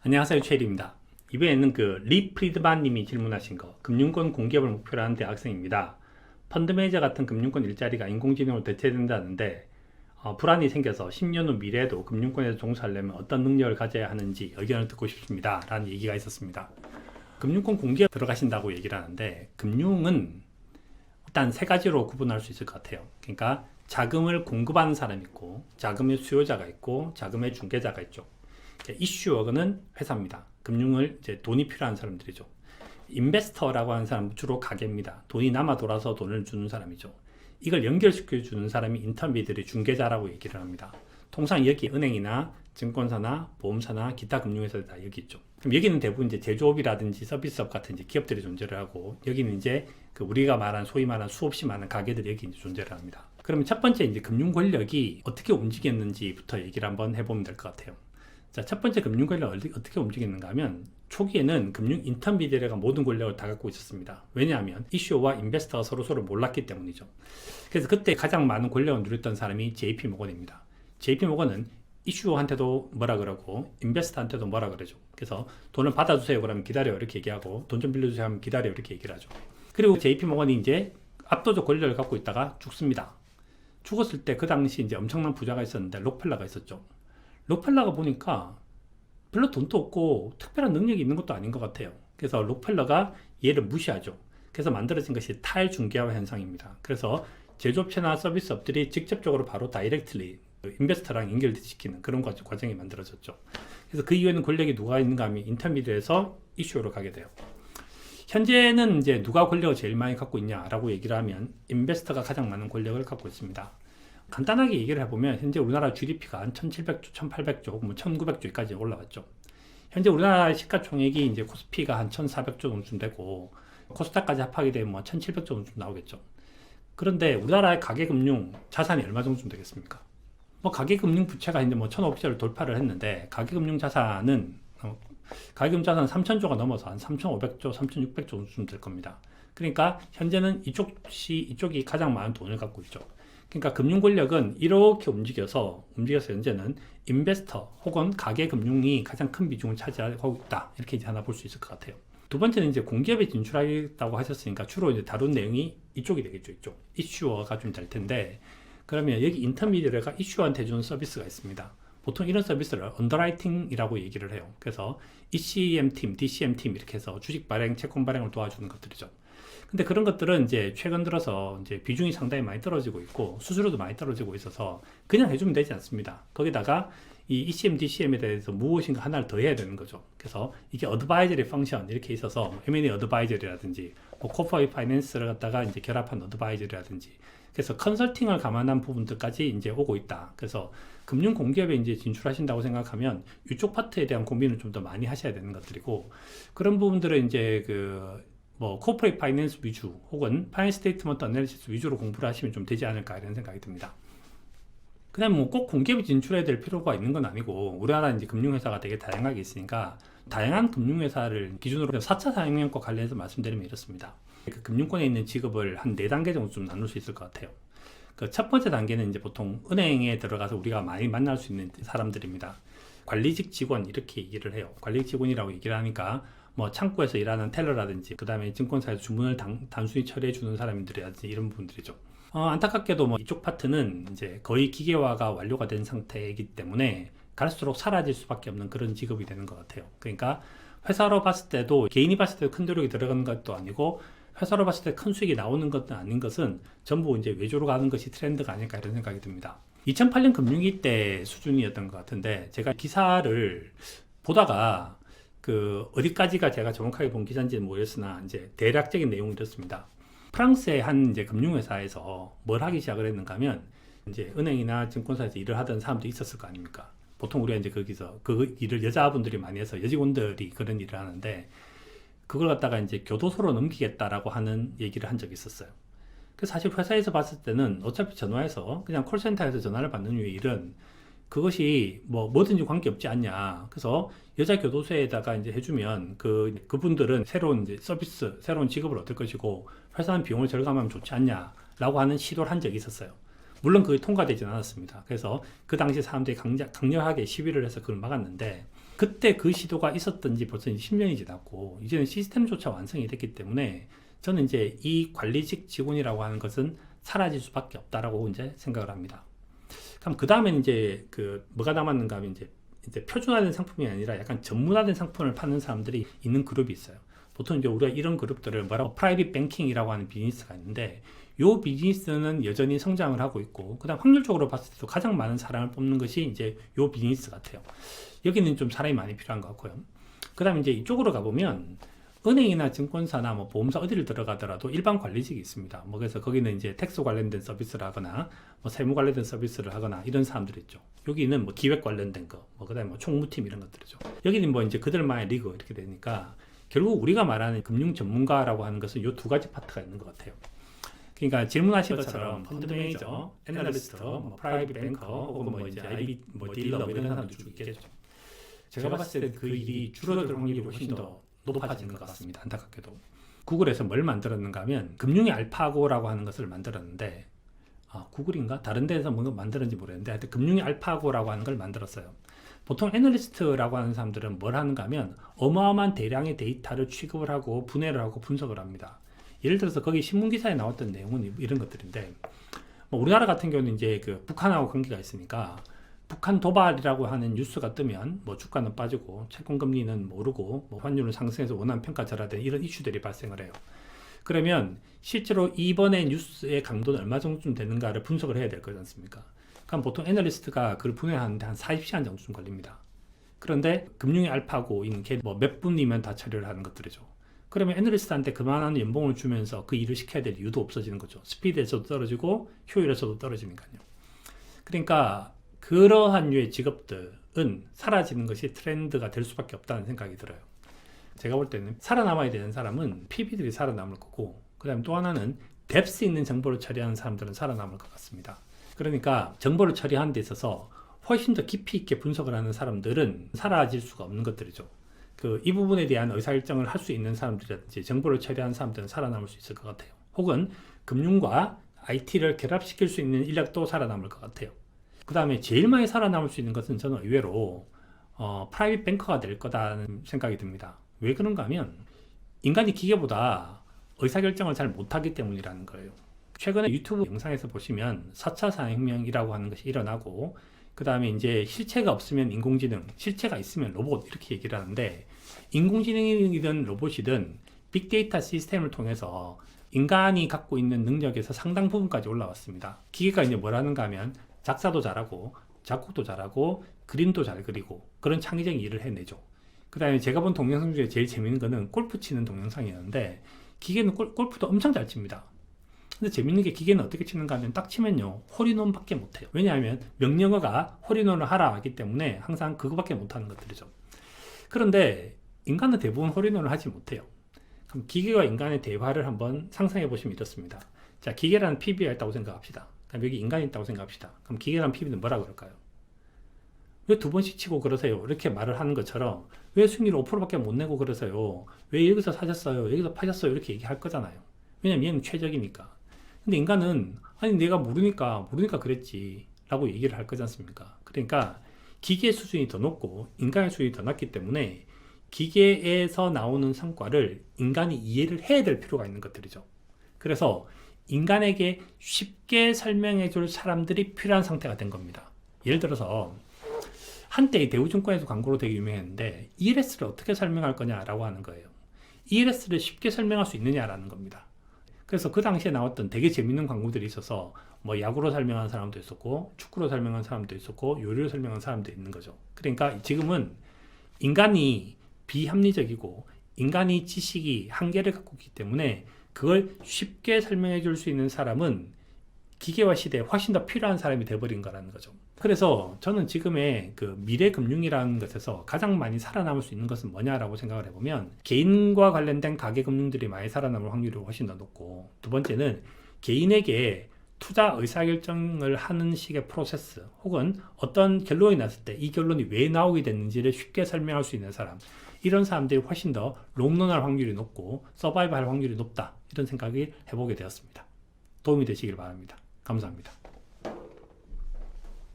안녕하세요, 최일입니다. 이번에는 리 프리드만 님이 질문하신 거, 금융권 공기업을 목표로 하는 대학생입니다. 펀드 매니저 같은 금융권 일자리가 인공지능으로 대체된다는데 불안이 생겨서 10년 후 미래에도 금융권에서 종사하려면 어떤 능력을 가져야 하는지 의견을 듣고 싶습니다. 라는 얘기가 있었습니다. 금융권 공기업 들어가신다고 얘기를 하는데, 금융은 일단 세 가지로 구분할 수 있을 것 같아요. 그러니까 자금을 공급하는 사람이 있고, 자금의 수요자가 있고, 자금의 중개자가 있죠. 이슈어는 회사입니다. 금융을 돈이 필요한 사람들이죠. 인베스터라고 하는 사람은 주로 가게입니다. 돈이 남아 돌아서 돈을 주는 사람이죠. 이걸 연결시켜 주는 사람이 인터미디어리 중개자라고 얘기를 합니다. 통상 여기 은행이나 증권사나 보험사나 기타 금융회사들 다 여기 있죠. 그럼 여기는 대부분 이제 제조업이라든지 서비스업 같은 이제 기업들이 존재를 하고, 여기는 이제 우리가 말한 소위 말한 수없이 많은 가게들이 여기 이제 존재를 합니다. 그러면 첫 번째 이제 금융 권력이 어떻게 움직였는지부터 얘기를 한번 해보면 될 것 같아요. 자, 첫 번째 금융 권력을 어떻게 움직이는가 하면, 초기에는 금융 인터미디어리가 모든 권력을 다 갖고 있었습니다. 왜냐하면 이슈어와 인베스터가 서로 몰랐기 때문이죠. 그래서 그때 가장 많은 권력을 누렸던 사람이 JP모건입니다. JP모건은 이슈어한테도 뭐라 그러고 인베스터한테도 뭐라 그러죠. 그래서 돈을 받아주세요 그러면 기다려 이렇게 얘기하고, 돈 좀 빌려주세요 하면 기다려 이렇게 얘기를 하죠. 그리고 JP모건이 이제 압도적 권력을 갖고 있다가 죽습니다. 죽었을 때 그 당시 이제 엄청난 부자가 있었는데, 록펠러가 있었죠. 록펠러가 보니까 별로 돈도 없고 특별한 능력이 있는 것도 아닌 것 같아요. 그래서 록펠러가 얘를 무시하죠. 그래서 만들어진 것이 탈중개화 현상입니다. 그래서 제조업체나 서비스업들이 직접적으로 바로 다이렉트리 인베스터랑 연결시키는 그런 과정이 만들어졌죠. 그래서 그 이후에는 권력이 누가 있는가 하면 인터미디어에서 이슈로 가게 돼요. 현재는 이제 누가 권력을 제일 많이 갖고 있냐라고 얘기를 하면 인베스터가 가장 많은 권력을 갖고 있습니다. 간단하게 얘기를 해보면, 현재 우리나라 GDP가 한 1700조, 1800조, 1900조까지 올라왔죠. 현재 우리나라 시가총액이 이제 코스피가 한 1400조 정도 되고, 코스닥까지 합하게 되면 1700조 정도 나오겠죠. 그런데 우리나라의 가계금융 자산이 얼마 정도 되겠습니까? 가계금융 부채가 이제 1500조를 돌파를 했는데, 가계금융 자산은 3000조가 넘어서 한 3500조, 3600조 정도 될 겁니다. 그러니까 현재는 이쪽이 가장 많은 돈을 갖고 있죠. 그러니까 금융 권력은 이렇게 움직여서 현재는 인베스터 혹은 가계금융이 가장 큰 비중을 차지하고 있다. 이렇게 이제 하나 볼 수 있을 것 같아요. 두 번째는 이제 공기업에 진출하겠다고 하셨으니까 주로 이제 다룬 내용이 이쪽이 되겠죠. 이쪽. 이슈어가 좀 될 텐데, 그러면 여기 인터미디어가 이슈어한테 주는 서비스가 있습니다. 보통 이런 서비스를 언더라이팅이라고 얘기를 해요. 그래서 ECM팀, DCM팀 이렇게 해서 주식 발행, 채권 발행을 도와주는 것들이죠. 근데 그런 것들은 이제 최근 들어서 이제 비중이 상당히 많이 떨어지고 있고, 수수료도 많이 떨어지고 있어서 그냥 해주면 되지 않습니다. 거기다가 이 ECM, DCM에 대해서 무엇인가 하나를 더 해야 되는 거죠. 그래서 이게 어드바이저리 펑션 이렇게 있어서 M&A 어드바이저리라든지 코퍼레이트 파이낸스를 갖다가 이제 결합한 어드바이저리라든지, 그래서 컨설팅을 감안한 부분들까지 이제 오고 있다. 그래서 금융 공기업에 이제 진출하신다고 생각하면 이쪽 파트에 대한 고민을 좀 더 많이 하셔야 되는 것들이고, 그런 부분들은 이제 코퍼레이트 파이낸스 위주 혹은 파이낸스 스테이트먼트 애널리시스 위주로 공부를 하시면 좀 되지 않을까 이런 생각이 듭니다. 그다음 꼭 공기업에 진출해야 될 필요가 있는 건 아니고, 우리나라 이제 금융회사가 되게 다양하게 있으니까 다양한 금융회사를 기준으로 4차 산업혁명과 관련해서 말씀드리면 이렇습니다. 그 금융권에 있는 직업을 한 4단계 정도 좀 나눌 수 있을 것 같아요. 그 첫 번째 단계는 이제 보통 은행에 들어가서 우리가 많이 만날 수 있는 사람들입니다. 관리직 직원 이렇게 얘기를 해요. 관리직 직원이라고 얘기를 하니까 창구에서 일하는 텔러라든지, 그 다음에 증권사에서 주문을 단순히 처리해 주는 사람들이라든지 이런 부분들이죠. 안타깝게도 이쪽 파트는 이제 거의 기계화가 완료가 된 상태이기 때문에 갈수록 사라질 수밖에 없는 그런 직업이 되는 것 같아요. 그러니까 회사로 봤을 때도, 개인이 봤을 때도 큰 노력이 들어가는 것도 아니고, 회사로 봤을 때 큰 수익이 나오는 것도 아닌 것은 전부 이제 외주로 가는 것이 트렌드가 아닐까 이런 생각이 듭니다. 2008년 금융위 때 수준이었던 것 같은데, 제가 기사를 보다가 어디까지가 제가 정확하게 본 기사인지는 모르겠으나 이제 대략적인 내용이 이렇습니다. 프랑스의 한 이제 금융회사에서 뭘 하기 시작을 했는가 하면, 이제 은행이나 증권사에서 일을 하던 사람도 있었을 거 아닙니까? 보통 우리가 이제 거기서 그 일을 여자분들이 많이 해서 여직원들이 그런 일을 하는데, 그걸 갖다가 이제 교도소로 넘기겠다라고 하는 얘기를 한 적이 있었어요. 그래서 사실 회사에서 봤을 때는 어차피 전화해서 그냥 콜센터에서 전화를 받는 유의 일은 그것이 뭐든지 관계없지 않냐. 그래서 여자 교도소에다가 이제 해주면 그분들은 새로운 이제 서비스, 새로운 직업을 얻을 것이고, 회사는 비용을 절감하면 좋지 않냐라고 하는 시도를 한 적이 있었어요. 물론 그게 통과되진 않았습니다. 그래서 그 당시 사람들이 강력하게 시위를 해서 그걸 막았는데, 그때 그 시도가 있었던지 벌써 10년이 지났고 이제는 시스템조차 완성이 됐기 때문에 저는 이제 이 관리직 직원이라고 하는 것은 사라질 수밖에 없다라고 이제 생각을 합니다. 그럼 그 다음에는 이제 뭐가 남았는가 하면 이제 표준화된 상품이 아니라 약간 전문화된 상품을 파는 사람들이 있는 그룹이 있어요. 보통 이제 우리가 이런 그룹들을 프라이빗 뱅킹이라고 하는 비즈니스가 있는데 이 비즈니스는 여전히 성장을 하고 있고 그다음 확률적으로 봤을 때도 가장 많은 사람을 뽑는 것이 이제 이 비즈니스 같아요. 여기는 좀 사람이 많이 필요한 것 같고요. 그다음 이제 이쪽으로 가보면 은행이나 증권사나 뭐 보험사 어디를 들어가더라도 일반 관리직이 있습니다. 뭐 그래서 거기는 이제 텍스 관련된 서비스를 하거나 뭐 세무 관련된 서비스를 하거나 이런 사람들이 있죠. 여기는 뭐 기획 관련된 거, 뭐 그다음에 뭐 총무팀 이런 것들이죠. 여기는 뭐 이제 그들만의 리그 이렇게 되니까 결국 우리가 말하는 금융 전문가라고 하는 것은 이 두 가지 파트가 있는 것 같아요. 그러니까 질문하신 것처럼 펀드 매니저, 애널리스트, 뭐 프라이빗 뱅커 혹은 뭐 이제 IB 뭐 딜러 뭐 이런 사람들 쭉 있겠죠. 제가 봤을 때 그 일이 줄어들 확률이 훨씬 더 높아지는 것 같습니다. 안타깝게도. 구글에서 뭘 만들었는가 하면 금융의 알파고라고 하는 것을 만들었는데 구글인가? 다른 데서 뭔가 만들었는지 모르겠는데 하여튼 금융의 알파고라고 하는 걸 만들었어요. 보통 애널리스트라고 하는 사람들은 뭘 하는가 하면 어마어마한 대량의 데이터를 취급을 하고 분해를 하고 분석을 합니다. 예를 들어서 거기 신문기사에 나왔던 내용은 이런 것들인데 뭐 우리나라 같은 경우는 이제 북한하고 관계가 있으니까 북한 도발이라고 하는 뉴스가 뜨면 뭐 주가는 빠지고 채권금리는 오르고 뭐 환율은 상승해서 원화는 평가절하된 이런 이슈들이 발생을 해요. 그러면 실제로 이번에 뉴스의 강도는 얼마 정도쯤 되는가를 분석을 해야 될 거지 않습니까? 그럼 보통 애널리스트가 그걸 분해하는데 한 40시간 정도쯤 걸립니다. 그런데 금융의 알파고인 게 뭐 몇 분이면 다 처리를 하는 것들이죠. 그러면 애널리스트한테 그만한 연봉을 주면서 그 일을 시켜야 될 이유도 없어지는 거죠. 스피드에서도 떨어지고 효율에서도 떨어지니까요. 그러니까 그러한 류의 직업들은 사라지는 것이 트렌드가 될 수밖에 없다는 생각이 들어요. 제가 볼 때는 살아남아야 되는 사람은 PB들이 살아남을 거고 그 다음에 또 하나는 뎁스 있는 정보를 처리하는 사람들은 살아남을 것 같습니다. 그러니까 정보를 처리하는 데 있어서 훨씬 더 깊이 있게 분석을 하는 사람들은 사라질 수가 없는 것들이죠. 이 부분에 대한 의사결정을 할 수 있는 사람들이라든지 정보를 처리하는 사람들은 살아남을 수 있을 것 같아요. 혹은 금융과 IT를 결합시킬 수 있는 인력도 살아남을 것 같아요. 그 다음에 제일 많이 살아남을 수 있는 것은 저는 의외로 프라이빗 뱅커가 될 거다는 생각이 듭니다. 왜 그런가 하면 인간이 기계보다 의사결정을 잘 못하기 때문이라는 거예요. 최근에 유튜브 영상에서 보시면 4차 산업혁명이라고 하는 것이 일어나고 그 다음에 이제 실체가 없으면 인공지능, 실체가 있으면 로봇 이렇게 얘기를 하는데 인공지능이든 로봇이든 빅데이터 시스템을 통해서 인간이 갖고 있는 능력에서 상당 부분까지 올라왔습니다. 기계가 이제 뭘 하는가 하면 작사도 잘하고 작곡도 잘하고 그림도 잘 그리고 그런 창의적인 일을 해내죠. 그 다음에 제가 본 동영상 중에 제일 재밌는 거는 골프 치는 동영상이었는데 기계는 골프도 엄청 잘 칩니다. 근데 재밌는 게 기계는 어떻게 치는가 하면 딱 치면요 홀인원 밖에 못해요. 왜냐하면 명령어가 홀인원을 하라 하기 때문에 항상 그거밖에 못하는 것들이죠. 그런데 인간은 대부분 홀인원을 하지 못해요. 그럼 기계와 인간의 대화를 한번 상상해 보시면 이렇습니다. 자, 기계라는 PB가 있다고 생각합시다. 그럼 여기 인간이 있다고 생각합시다. 그럼 기계라는 PB는 뭐라고 그럴까요? 왜 두 번씩 치고 그러세요? 이렇게 말을 하는 것처럼 왜 수익률 5%밖에 못 내고 그러세요? 왜 여기서 사셨어요? 여기서 파셨어요? 이렇게 얘기할 거잖아요. 왜냐면 얘는 최적이니까. 근데 인간은 아니 내가 모르니까 그랬지 라고 얘기를 할 거지 않습니까? 그러니까 기계의 수준이 더 높고 인간의 수준이 더 낮기 때문에 기계에서 나오는 성과를 인간이 이해를 해야 될 필요가 있는 것들이죠. 그래서 인간에게 쉽게 설명해 줄 사람들이 필요한 상태가 된 겁니다. 예를 들어서 한때 대우증권에서 광고로 되게 유명했는데 ELS를 어떻게 설명할 거냐라고 하는 거예요. ELS를 쉽게 설명할 수 있느냐라는 겁니다. 그래서 그 당시에 나왔던 되게 재밌는 광고들이 있어서 뭐 야구로 설명한 사람도 있었고 축구로 설명한 사람도 있었고 요리로 설명한 사람도 있는 거죠. 그러니까 지금은 인간이 비합리적이고 인간이 지식이 한계를 갖고 있기 때문에 그걸 쉽게 설명해 줄 수 있는 사람은 기계화 시대에 훨씬 더 필요한 사람이 돼버린 거라는 거죠. 그래서 저는 지금의 미래 금융이라는 것에서 가장 많이 살아남을 수 있는 것은 뭐냐라고 생각을 해보면 개인과 관련된 가계금융들이 많이 살아남을 확률이 훨씬 더 높고 두 번째는 개인에게 투자 의사결정을 하는 식의 프로세스 혹은 어떤 결론이 났을 때 이 결론이 왜 나오게 됐는지를 쉽게 설명할 수 있는 사람 이런 사람들이 훨씬 더 롱런할 확률이 높고 서바이브 할 확률이 높다 이런 생각을 해보게 되었습니다. 도움이 되시길 바랍니다. 감사합니다.